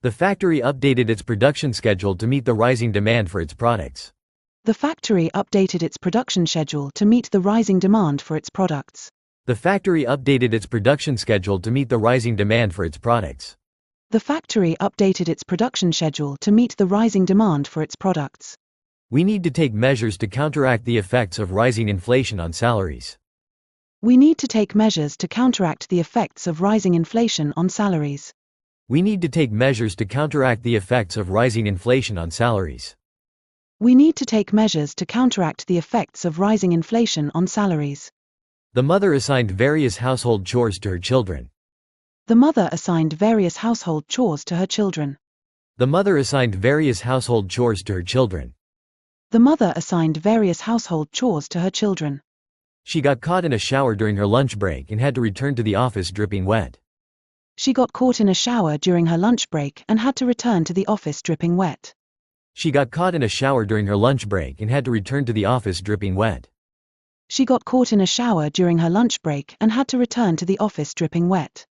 The factory updated its production schedule to meet the rising demand for its products. The factory updated its production schedule to meet the rising demand for its products. The factory updated its production schedule to meet the rising demand for its products. The factory updated its production schedule to meet the rising demand for its products. We need to take measures to counteract the effects of rising inflation on salaries. We need to take measures to counteract the effects of rising inflation on salaries. We need to take measures to counteract the effects of rising inflation on salaries. We need to take measures to counteract the effects of rising inflation on salaries. The mother assigned various household chores to her children. The mother assigned various household chores to her children. The mother assigned various household chores to her children. The mother assigned various household chores to her children. She got caught in a shower during her lunch break and had to return to the office dripping wet. She got caught in a shower during her lunch break and had to return to the office dripping wet. She got caught in a shower during her lunch break and had to return to the office dripping wet. She got caught in a shower during her lunch break and had to return to the office dripping wet.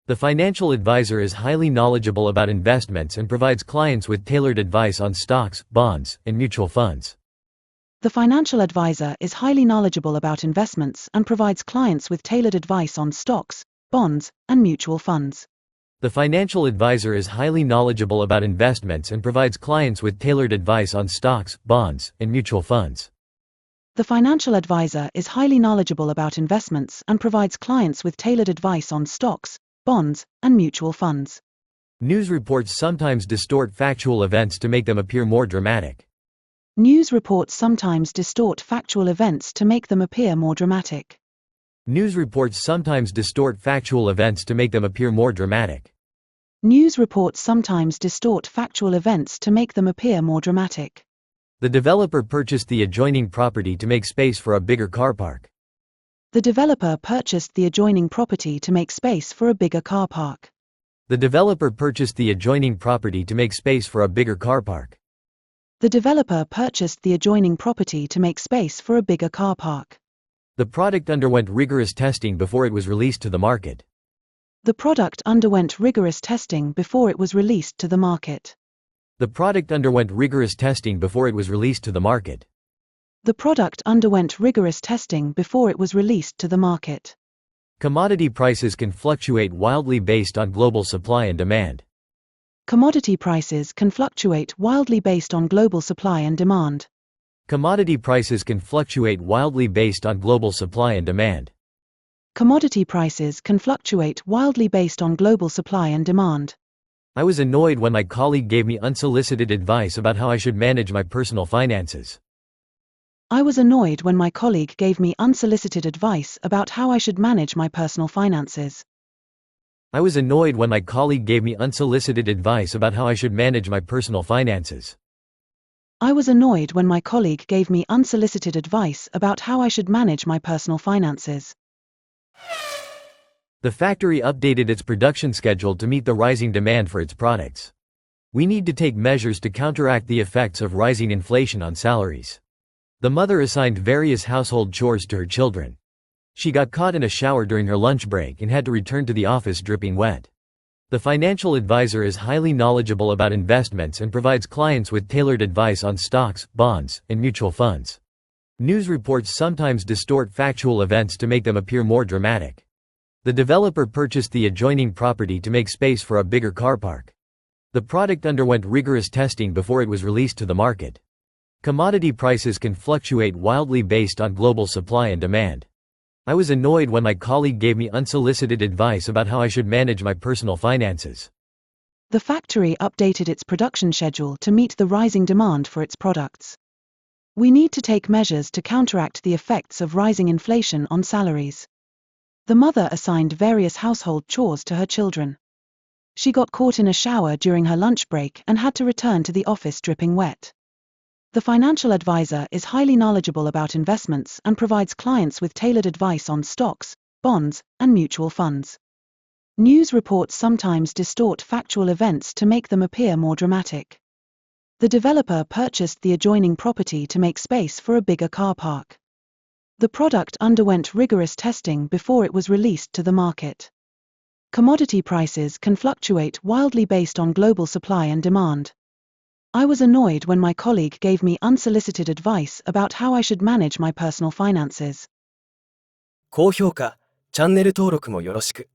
The financial advisor is highly knowledgeable about investments and provides clients with tailored advice on stocks, bonds, and mutual funds. The financial advisor is highly knowledgeable about investments and provides clients with tailored advice on stocks, bonds, and mutual funds. The financial advisor is highly knowledgeable about investments and provides clients with tailored advice on stocks, bonds, and mutual funds. The financial advisor is highly knowledgeable about investments and provides clients with tailored advice on stocks, bonds, and mutual funds. News reports sometimes distort factual events to make them appear more dramatic. News reports sometimes distort factual events to make them appear more dramatic. News reports sometimes distort factual events to make them appear more dramatic. News reports sometimes distort factual events to make them appear more dramatic. The developer purchased the adjoining property to make space for a bigger car park. The developer purchased the adjoining property to make space for a bigger car park. The developer purchased the adjoining property to make space for a bigger car park. The developer purchased the adjoining property to make space for a bigger car park. The product underwent rigorous testing before it was released to the market. The product underwent rigorous testing before it was released to the market. The product underwent rigorous testing before it was released to the market. The product underwent rigorous testing before it was released to the market. Commodity prices can fluctuate wildly based on global supply and demand. Commodity prices can fluctuate wildly based on global supply and demand. Commodity prices can fluctuate wildly based on global supply and demand. Commodity prices can fluctuate wildly based on global supply and demand. I was annoyed when my colleague gave me unsolicited advice about how I should manage my personal finances. I was annoyed when my colleague gave me unsolicited advice about how I should manage my personal finances. I was annoyed when my colleague gave me unsolicited advice about how I should manage my personal finances. I was annoyed when my colleague gave me unsolicited advice about how I should manage my personal finances. The factory updated its production schedule to meet the rising demand for its products. We need to take measures to counteract the effects of rising inflation on salaries. The mother assigned various household chores to her children. She got caught in a shower during her lunch break and had to return to the office dripping wet. The financial advisor is highly knowledgeable about investments and provides clients with tailored advice on stocks, bonds, and mutual funds. News reports sometimes distort factual events to make them appear more dramatic. The developer purchased the adjoining property to make space for a bigger car park. The product underwent rigorous testing before it was released to the market. Commodity prices can fluctuate wildly based on global supply and demand. I was annoyed when my colleague gave me unsolicited advice about how I should manage my personal finances. The factory updated its production schedule to meet the rising demand for its products. We need to take measures to counteract the effects of rising inflation on salaries. The mother assigned various household chores to her children. She got caught in a shower during her lunch break and had to return to the office dripping wet. The financial advisor is highly knowledgeable about investments and provides clients with tailored advice on stocks, bonds, and mutual funds. News reports sometimes distort factual events to make them appear more dramatic. The developer purchased the adjoining property to make space for a bigger car park. The product underwent rigorous testing before it was released to the market. Commodity prices can fluctuate wildly based on global supply and demand. I was annoyed when my colleague gave me unsolicited advice about how I should manage my personal finances. 高評価、チャンネル登録もよろしく。